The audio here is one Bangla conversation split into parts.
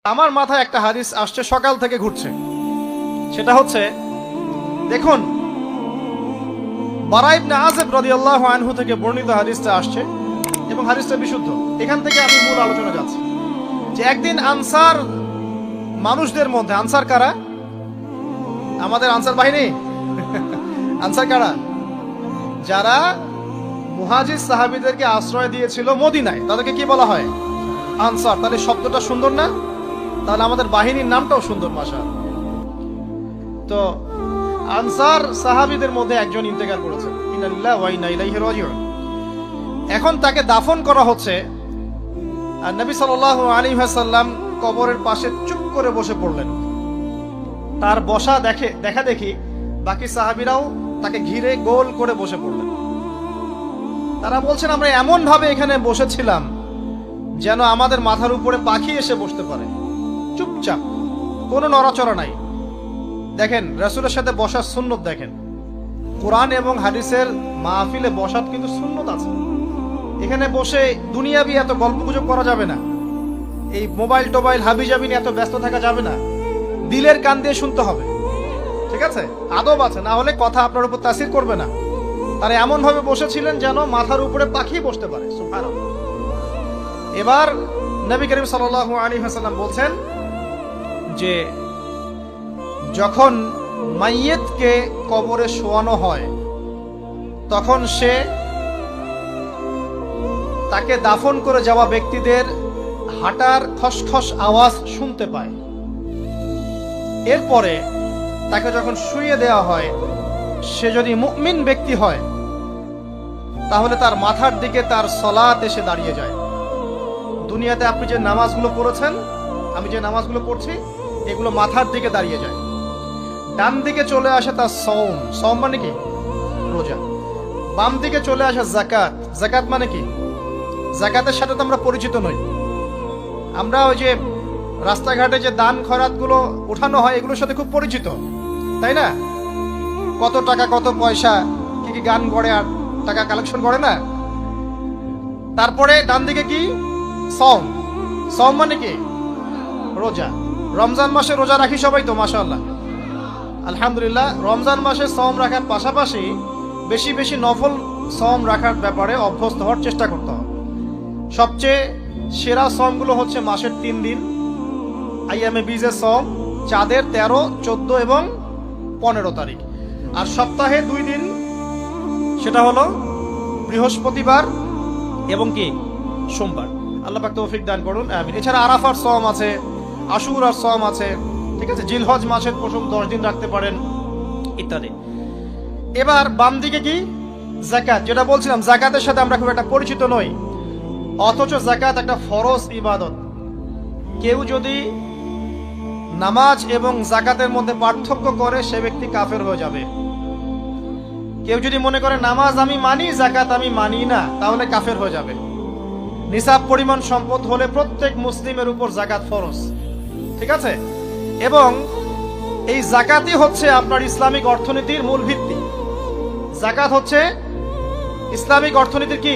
আমার মাথায় একটা হাদিস আসছে, সকাল থেকে ঘুরছে। সেটা হচ্ছে, দেখুন, বারা ইবনে আযিব রাদিয়াল্লাহু আনহু থেকে বর্ণিত হাদিসটা আসছে এবং হাদিসটা বিশুদ্ধ। এখান থেকে আমি মূল আলোচনা যাচ্ছি যে একদিন আনসার মানুষদের মধ্যে, আনসার কারা? আমাদের আনসার বাহিনী। আনসার কারা? যারা মুহাজির সাহাবীদেরকে আশ্রয় দিয়েছিল মদিনায়, তাদেরকে কি বলা হয়? আনসার। তাহলে শব্দটা সুন্দর না? তাহলে আমাদের বাহিনীর নামটাও সুন্দর। মাশাআল্লাহ। তো আনসার সাহাবীদের মধ্যে একজন ইন্তেকাল করেছেন, ইন্না লিল্লাহি ওয়া ইন্না ইলাইহি রাজিউন। এখন তাকে দাফন করা হচ্ছে, আর নবী সাল্লাল্লাহু আলাইহি ওয়াসাল্লাম কবরের পাশে চুপ করে বসে পড়লেন। তার বসা দেখা দেখি বাকি সাহাবীরাও তাকে ঘিরে গোল করে বসে পড়লেন। তারা বলছেন, আমরা এমন ভাবে এখানে বসেছিলাম যেন আমাদের মাথার উপরে পাখি এসে বসতে পারে। চুপচাপ, কোনো নড়াচড়া নাই। দেখেন, রাসূলের সাথে বসার সুন্নত দেখেন। কোরআন এবং হাদিসের মাহফিলে বসার কিন্তু সুন্নত আছে। এখানে বসে দুনিয়াবি এত গল্পগুজব করা যাবে না। এই মোবাইল টোবাইল হাবিজাবি নিয়ে এত ব্যস্ত থাকা যাবে না। দিলের কান দিয়ে শুনতে হবে, ঠিক আছে? আদব আছে, না হলে কথা আপনার উপর তাসির করবে না। তারা এমন ভাবে বসেছিলেন যেন মাথার উপরে পাখি বসতে পারে। সুবহানাল্লাহ। এবার নবী করিম সাল্লাল্লাহু আলাইহি ওয়াসাল্লাম বলছেন যে যখন মাইয়িতকে কবরে শোয়ানো হয় তখন সে তাকে দাফন করে যাওয়া ব্যক্তিদের হাঁটার খসখস আওয়াজ শুনতে পায়। এরপরে তাকে যখন শুইয়ে দেওয়া হয়, সে যদি মুমিন ব্যক্তি হয় তাহলে তার মাথার দিকে তার সালাত এসে দাঁড়িয়ে যায়। দুনিয়াতে আপনি যে নামাজগুলো পড়েছেন, আমি যে নামাজগুলো পড়ছি, এগুলো মাথার দিকে দাঁড়িয়ে যায়। ডান দিকে চলে আসে তার সওম, সওম মানে কি? রোজা। বাম দিকে চলে আসে যাকাত, যাকাত মানে কি? যাকাতের সাথে তো আমরা পরিচিত নই। আমরা ওই যে রাস্তাঘাটে যে দান খয়রাত গুলো উঠানো হয়, এগুলোর সাথে খুব পরিচিত, তাই না? কত টাকা, কত পয়সা, কি কি গান গড়ে আর টাকা কালেকশন করে না। তারপরে ডান দিকে কি? সওম। সওম মানে কি? রোজা। রমজান মাসে রোজা রাখি সবাই তো, মাশাআল্লাহ, আলহামদুলিল্লাহ। রমজান মাসে সওম রাখার পাশাপাশি বেশি বেশি নফল সওম রাখার ব্যাপারে অভ্যস্ত হওয়ার চেষ্টা করতে হবে। সবচেয়ে সেরা সওমগুলো হচ্ছে মাসের 3 দিন, আইয়ামে বীজের সওম, চাঁদের 13, 14 এবং 15 তারিখ। আর সপ্তাহে 2 দিন, সেটা হলো বৃহস্পতিবার এবং কি সোমবার। আল্লাহ পাক তৌফিক দান করুন, আমিন। এছাড়া আরাফার সওম আছে, আশুরার সওম আছে, ঠিক আছে? জিলহজ মাসের প্রথম 10 দিন রাখতে পারেন, ইত্যাদি। এবার বাম দিকে কি? যাকাত। যেটা বলছিলাম, যাকাতের সাথে আমরা খুব একটা পরিচিত নই, অথচ যাকাত একটা ফরজ ইবাদত। কেউ যদি নামাজ এবং যাকাতের মধ্যে পার্থক্য করে, সে ব্যক্তি কাফের হয়ে যাবে। কেউ যদি মনে করে নামাজ আমি মানি, যাকাত আমি মানি না, তাহলে কাফের হয়ে যাবে। নিসাব পরিমাণ সম্পদ হলে প্রত্যেক মুসলিমের উপর যাকাত ফরজ, ঠিক আছে? এবং এই যাকাতই হচ্ছে আপনার ইসলামিক অর্থনীতির মূল ভিত্তি। যাকাত হচ্ছে ইসলামিক অর্থনীতির কি?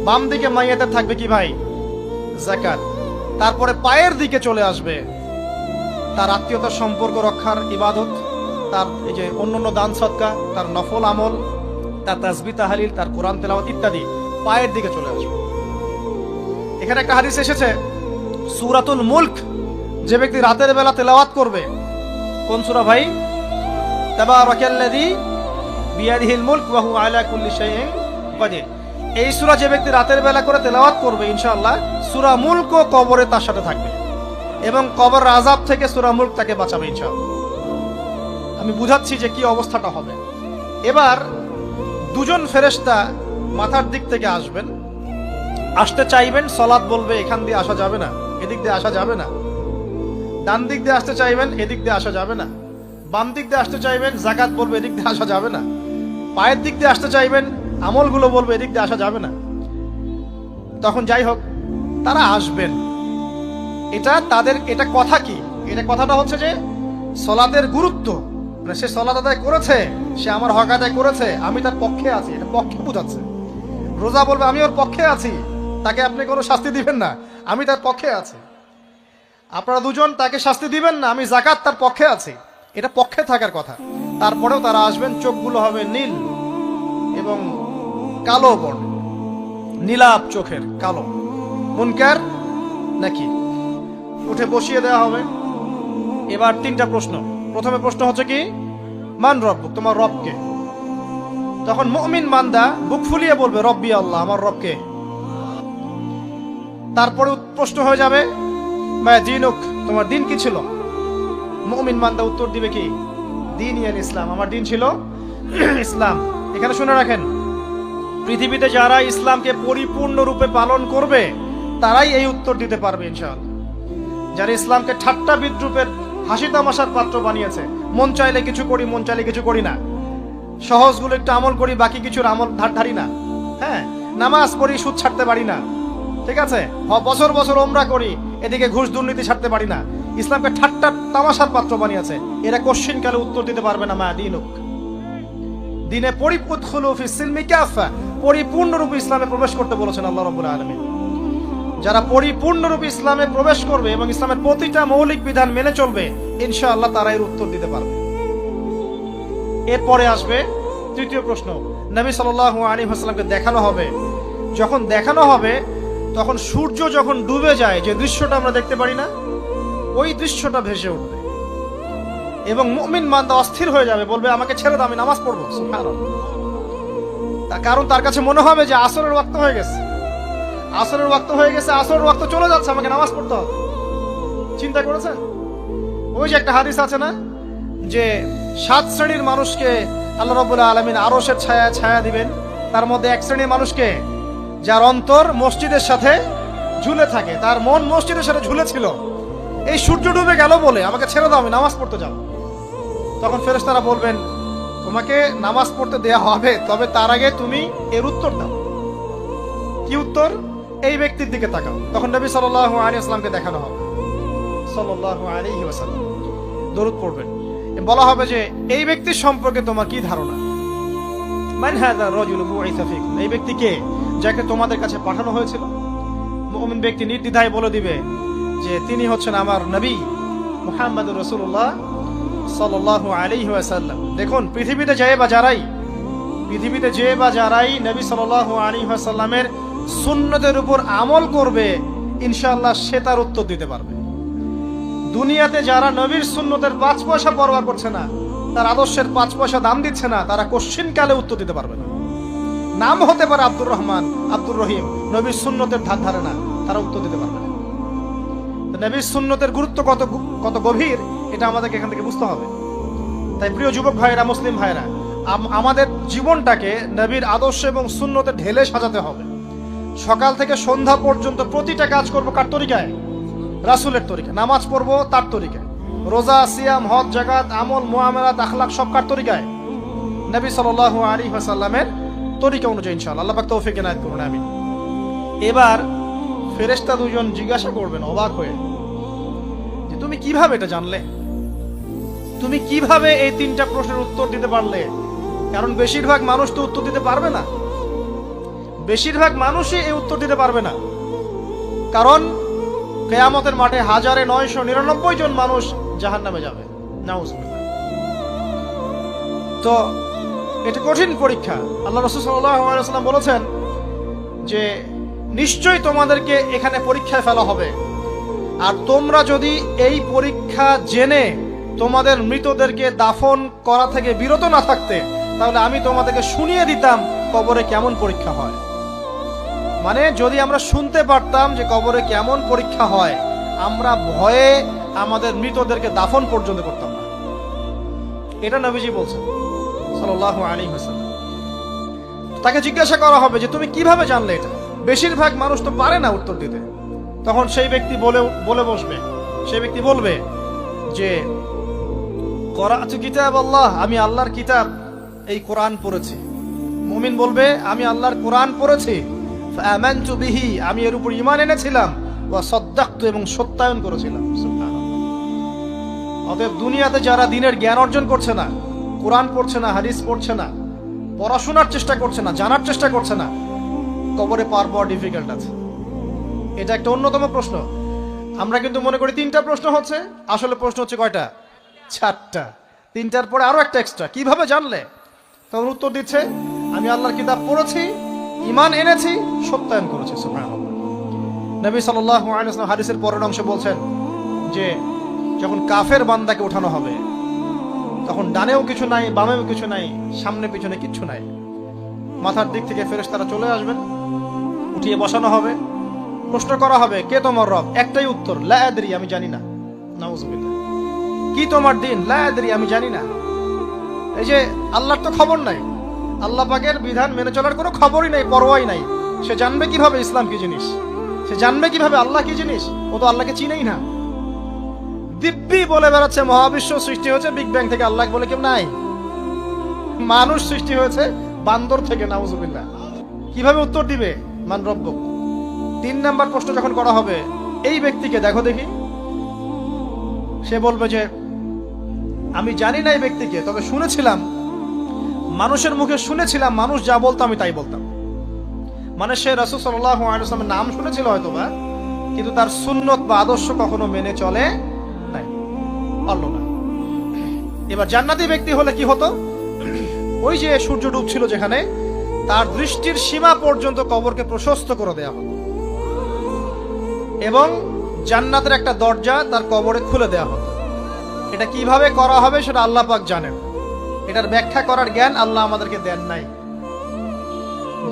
বাম দিকে মাইয়াতের থাকবে কি ভাই? যাকাত। তারপরে পায়ের দিকে চলে আসবে তার আত্মীয়তার সম্পর্ক রক্ষার ইবাদত, তার এই যে অন্যান্য দান সদকা, তার নফল আমল, তার তাসবিহ তাহলিল, তার কোরআন তেলাওয়াত ইত্যাদি পায়ের দিকে চলে আসবে। এখানে একটা হাদিস এসেছে, সূরাতুল মুলক যে ব্যক্তি রাতের বেলা তেলাওয়াত করবে, কোন সূরা ভাই? তাবারাকাল্লাযী বিয়াদিহিল মুলক ওয়া হুয়া আলা কুল্লি শাইইন কাদির। এই সূরা যে ব্যক্তি রাতের বেলা করে তেলাওয়াত করবে, ইনশাআল্লাহ সূরা মুলক কবরে তার সাথে থাকবে এবং কবর আযাব থেকে সূরা মুলক তাকে বাঁচাবে ইনশাআল্লাহ। আমি বুঝাচ্ছি যে কি অবস্থাটা হবে। এবার দুজন ফেরেশতা মাথার দিক থেকে আসবেন, আসতে চাইবেন, সালাত বলবে এখান দিয়ে আসা যাবে না, এদিক দিয়ে আসা যাবে না। ডান দিক দিয়ে আসতে চাইবেন, এদিক দিয়ে আসা যাবে না। বাম দিক দিয়ে আসতে চাইবেন, যাকাত বলবে এদিক দিয়ে আসা যাবে না। পায়ের দিক দিয়ে আসতে চাইবেন, আমলগুলো বলবে এদিক দিয়ে আসা যাবে না। তখন যাই হোক, তারা আসবেন। এটা কথা কি? এটা কথাটা হচ্ছে যে সালাতের গুরুত্ব, মানে সে সালাত আদায় করেছে, সে আমার হক আদায় করেছে, আমি তার পক্ষে আছি, এটা পক্ষে বোঝাচ্ছে। রোজা বলবে আমি ওর পক্ষে আছি, তাকে আপনি কোনো শাস্তি দিবেন না, আমি তার পক্ষে আছি। আপনারা দুজন তাকে শাস্তি দিবেন না, আমি যাকাত তার পক্ষে আছি, এটা পক্ষে থাকার কথা। তারপরেও তারা আসবেন, চোখগুলো হবে নীল এবং কালো বর্ণ, নীলাপ চোখের কালো। মুনকার নাকি উঠে বসিয়ে দেওয়া হবে। এবার তিনটা প্রশ্ন। প্রথমে প্রশ্ন হচ্ছে কি, মান রব্বুক, তোমার রবকে? তখন মুমিন বান্দা বুক ফুলিয়ে বলবে রব্বি আল্লাহ, আমার রবকে। তারপরে প্রশ্ন হয়ে যাবে মা দিনুক, তোমার দিন কি ছিল? মুমিন বান্দা উত্তর দিবে কি, দিন ইয়াল ইসলাম, আমার দিন ছিল ইসলাম। এখানে শুনে রাখেন, পৃথিবীতে যারা ইসলামকে পরিপূর্ণ রূপে পালন করবে তারাই এই উত্তর দিতে পারবে ইনশাআল্লাহ। যারা ইসলামকে ঠাট্টা বিদ্রুপের হাসি তামাশার পাত্র বানিয়েছে, মন চাইলে কিছু করি, মন চাইলে কিছু করি না, সহজগুলো একটু আমল করি, বাকি কিছুর আমল ধারি না, হ্যাঁ, নামাজ পড়ি, সুদ ছাড়তে পারি না, ঠিক আছে, বছর বছর ওমরা করি, এদিকে ঘুষ দুর্নীতি ছাড়তে পারি না, ইসলামকে ঠাট্টা তামাশার পাত্র বানিয়েছে, এরা কোশ্চিন কালে উত্তর দিতে পারবে না মা দিনুক, দিনে পরিপূর্ণরূপে ইসলামে প্রবেশ করতে বলেছেন আল্লাহ রাব্বুল আলামিন। যারা পরিপূর্ণরূপে ইসলামে প্রবেশ করবে এবং ইসলামের প্রতিটা মৌলিক বিধান মেনে চলবে, ইনশাআল্লাহ তারা এর উত্তর দিতে পারবে। এরপরে আসবে তৃতীয় প্রশ্ন। নবী সাল্লাল্লাহু আলাইহি ওয়াসাল্লামকে দেখানো হবে। যখন দেখানো হবে তখন সূর্য যখন ডুবে যায়, যে দৃশ্যটা আমরা দেখতে পারি না, ওই দৃশ্যটা ভেসে উঠবে এবং মুমিন বান্দা অস্থির হয়ে যাবে, বলবে আমাকে ছেড়ে দাও, আমি নামাজ পড়বো। সুবহানাল্লাহ। তার কারণ তার কাছে মনে হবে যে আসরের ওয়াক্ত হয়ে গেছে, আসরের ওয়াক্ত হয়ে গেছে, আসরের ওয়াক্ত চলে যাচ্ছে, আমাকে নামাজ পড়তে হবে। চিন্তা করেছেন? ওই যে একটা হাদিস আছে না, যে 7 শ্রেণীর মানুষকে আল্লাহ রাব্বুল আলামিন আরশের ছায়া ছায়া দিবেন, তার মধ্যে এক শ্রেণীর মানুষকে যার অন্তর মসজিদের সাথে ঝুলে থাকে, তার মন মসজিদের সাথে ঝুলেছিল, এই সূর্য ডুবে গেল বলে আমাকে ছেড়ে দাও, আমি নামাজ পড়তে যাব। তখন ফেরেশতারা বলবেন তোমাকে নামাজ পড়তে দেয়া হবে, তবে তার আগে তুমি এর উত্তর দাও। কি উত্তর? এই ব্যক্তির দিকে তাকাও। তখন নবী সাল্লাল্লাহু আলাইহি ওয়াসাল্লামকে দেখানো হবে, সাল্লাল্লাহু আলাইহি ওয়াসাল্লাম দরুদ পড়বেন, বলা হবে যে এই ব্যক্তির সম্পর্কে তোমার কি ধারণা? মান হাযা রাজুলু বুইসা ফিকুম, এই ব্যক্তি কে, যাকে তোমাদের কাছে পাঠানো হয়েছিল? মুমিন ব্যক্তি নির্দ্বিধায় বলে দিবে যে তিনি হচ্ছেন আমার নবী মুহাম্মদুর রাসূলুল্লাহ সাল্লাল্লাহু আলাইহি ওয়াসাল্লাম। দেখুন, পৃথিবীতে যে বা যারাই নবী সাল্লাল্লাহু আলাইহি ওয়াসাল্লামের সুন্নতের উপর আমল করবে, ইনশাআল্লাহ সে তার উত্তর দিতে পারবে। দুনিয়াতে যারা নবীর সুন্নতের 5 পয়সা পরোয়া করছে না, তার আদর্শের 5 পয়সা দাম দিচ্ছে না, তারা কোশ্চিন কালে উত্তর দিতে পারবে না। নাম হতে পারে আব্দুর রহমান, আব্দুর রহিম, নবীর সুন্নতের ধার ধারে না, তারা উত্তর দিতে পারবে না। নবীর সুন্নতের গুরুত্ব কত গভীর, এটা আমাদেরকে এখান থেকে বুঝতে হবে। তাই প্রিয় যুবক ভাইরা, মুসলিম ভাইরা, আমাদের জীবনটাকে নবীর আদর্শ এবং সুন্নতে ঢেলে সাজাতে হবে। সকাল থেকে সন্ধ্যা পর্যন্ত প্রতিটা কাজ করব কার তরিকায়? রাসূলের তরিকায়। নামাজ পড়বো তার তরিকায়, রোজা, সিয়াম, হজ, যাকাত, আমল, মুআমালাত, আখলাক সব কার তরিকায়? নবী সাল্লাল্লাহু আলাইহি ওয়াসাল্লামের তরিকা অনুযায়ী ইনশাআল্লাহ। আল্লাহ পাক তৌফিক এনায়েত করুন, আমিন। এবার ফেরেশতা দুজন জিজ্ঞাসা করবেন অবাক হয়ে যে তুমি কিভাবে এটা জানলে, তুমি কিভাবে এই 3টা প্রশ্নের উত্তর দিতে পারলে? কারণ বেশিরভাগ মানুষ তো উত্তর দিতে পারবে না, বেশিরভাগ মানুষই এই উত্তর দিতে পারবে না। কারণ কিয়ামতের মাঠে 1999 জন মানুষ জাহান্নামে যাবে, নাউজুবিল্লাহ। তো এটা কঠিন পরীক্ষা। আল্লাহ রাসূল সাল্লাল্লাহু আলাইহি ওয়াসাল্লাম বলেছেন যে নিশ্চয়ই তোমাদেরকে এখানে পরীক্ষায় ফেলা হবে, আর তোমরা যদি এই পরীক্ষা জেনে তোমাদের মৃতদেরকে দাফন করা থেকে বিরত না থাকতে, তাহলে আমি তোমাদেরকে শুনিয়ে দিতাম কবরে কেমন পরীক্ষা হয়। মানে যদি আমরা শুনতে পারতাম যে কবরে কেমন পরীক্ষা হয়, আমরা ভয়ে আমাদের মৃতদেরকে দাফন পর্যন্ত করতাম না। এটা নবীজি বলছেন সাল্লাল্লাহু আলাইহি ওয়াসাল্লাম। তাকে জিজ্ঞাসা করা হবে যে তুমি কিভাবে জানলে এটা? বেশিরভাগ মানুষ তো পারে না উত্তর দিতে। তখন সেই ব্যক্তি বলে বসবে, সেই ব্যক্তি বলবে যে করাতু কিতাব আল্লাহ, আমি আল্লাহর কিতাব এই কোরআন পড়েছি। মুমিন বলবে আমি আল্লাহর কোরআন পড়েছি, ফাআমানতু বিহি, আমি এর উপর ঈমান এনেছিলাম, ওয়া সাদ্দাকতু, এবং সত্যায়ন করেছিলাম। সুবহানাল্লাহ। অতএব দুনিয়াতে যারা দ্বীনের জ্ঞান অর্জন করছে না, কোরআন পড়ছে না, হাদিস পড়ছে না, পড়াশোনার চেষ্টা করছে না, জানার চেষ্টা করছে না, কবরে পার পাওয়া ডিফিকাল্ট আছে। এটা একটা অন্যতম প্রশ্ন। আমরা কিন্তু মনে করি 3টা প্রশ্ন হচ্ছে, আসলে প্রশ্ন হচ্ছে কয়টা? 4টা। 3টার পরে আরো একটা এক্সট্রা। কিভাবে জানলে? তখন উত্তর দিচ্ছে, আমি আল্লাহর কিতাব পড়েছি, ঈমান এনেছি, সত্যায়ন করেছি। সুবহানাল্লাহ। নবী সাল্লাল্লাহু আলাইহি ওয়াসাল্লাম হাদিসের পরের অংশে বলছেন যে যখন কাফের বান্দাকে ওঠানো হবে, তখন ডানেও কিছু নাই, বামেও কিছু নাই, সামনে পিছনে কিচ্ছু নাই। মাথার দিক থেকে ফেরেশতারা চলে আসবেন, উঠিয়ে বসানো হবে, প্রশ্ন করা হবে, কে তোমার রব? একটাই উত্তর, লা আদরি, আমি জানি না। নাউযুবিল্লাহ। কি তোমার দিন? লা আদরি, আমি জানি না। এই যে আল্লাহর তো খবর নাই, আল্লাহ পাকের বিধান মেনে চলার কোনো খবরই নাই, পরোয়াই নাই। সে জানবে কিভাবে ইসলাম কি জিনিস? সে জানবে কিভাবে আল্লাহ কি জিনিস? ও তো আল্লাহকে চিনেই না। দিব্যি বলে বেড়াচ্ছে মহাবিশ্ব সৃষ্টি হয়েছে বিগ ব্যাং থেকে, আল্লাহ বলে কেউ নাই। মানুষ সৃষ্টি হয়েছে বান্দর থেকে। নাউযুবিল্লাহ। কিভাবে উত্তর দিবে? মান রব্বুক। 3 নাম্বার প্রশ্ন যখন করা হবে, এই ব্যক্তিকে দেখো দেখি, সে বলবে যে আমি জানি না এই ব্যক্তিকে, তবে শুনেছিলাম, মানুষের মুখে শুনেছিলাম, মানুষ যা বলতো আমি তাই বলতাম। মানে সে রাসূল সাল্লাল্লাহু আলাইহি ওয়াসাল্লামের নাম শুনেছিল হয়তোবা, কিন্তু তার সুন্নত বা আদর্শ কখনো মেনে চলে নাই, পারলো না। এবার জান্নাতি ব্যক্তি হলে কি হতো? ওই যে সূর্য ডুবছিল যেখানে, তার দৃষ্টির সীমা পর্যন্ত কবরকে প্রশস্ত করে দেয়া হতো, এবং জান্নাতের একটা দরজা তার কবরে খুলে দেয়া হতো। এটা কিভাবে করা হবে সেটা আল্লাহ পাক জানেন। এটার ব্যাখ্যা করার জ্ঞান আল্লাহ আমাদেরকে দেন নাই।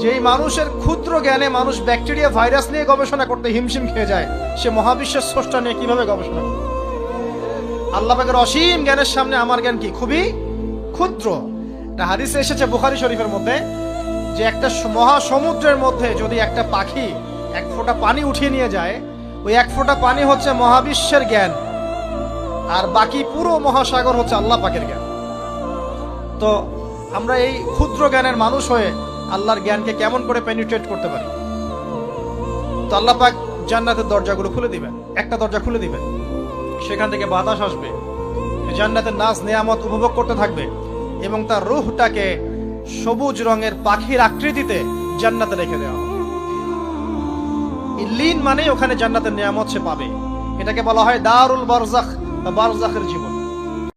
যেই মানুষের ক্ষুদ্র জ্ঞানে মানুষ ব্যাকটেরিয়া ভাইরাস নিয়ে গবেষণা করতে হিমশিম খেয়ে যায়, সে মহাবিশ্বের স্রষ্টা নিয়ে কিভাবে গবেষণা করবে? আল্লাহ পাকের অসীম জ্ঞানের সামনে আমার জ্ঞান কি? খুবই ক্ষুদ্র। একটা হাদিসে এসেছে বুখারী শরীফের মধ্যে, যে একটা মহাসমুদ্রের মধ্যে যদি একটা পাখি 1 ফোঁটা পানি উঠিয়ে নিয়ে যায়, ওই 1 ফোঁটা পানি হচ্ছে মহাবিশ্বের জ্ঞান, আর বাকি পুরো মহাসাগর হচ্ছে আল্লাহ পাকের জ্ঞান। তো আমরা এই ক্ষুদ্র জ্ঞানের মানুষ হয়ে আল্লাহর জ্ঞানকে কেমন করে পেনিট্রেট করতে পারি? তো আল্লাহ পাক জান্নাতের দরজাগুলো খুলে দিবেন, একটা দরজা খুলে দিবেন, সেখান থেকে বাতাস আসবে, জান্নাতের নাজ নেয়ামত উপভোগ করতে থাকবে, এবং তার রূহটাকে সবুজ রঙের পাখির আকৃতিতে জান্নাতে রেখে দেওয়া হবে। ইল্লিন মানে ওখানে জান্নাতের নিয়ামত সে পাবে। এটাকে বলা হয় দারুল বারজাখ বা বারজাখের জীবন।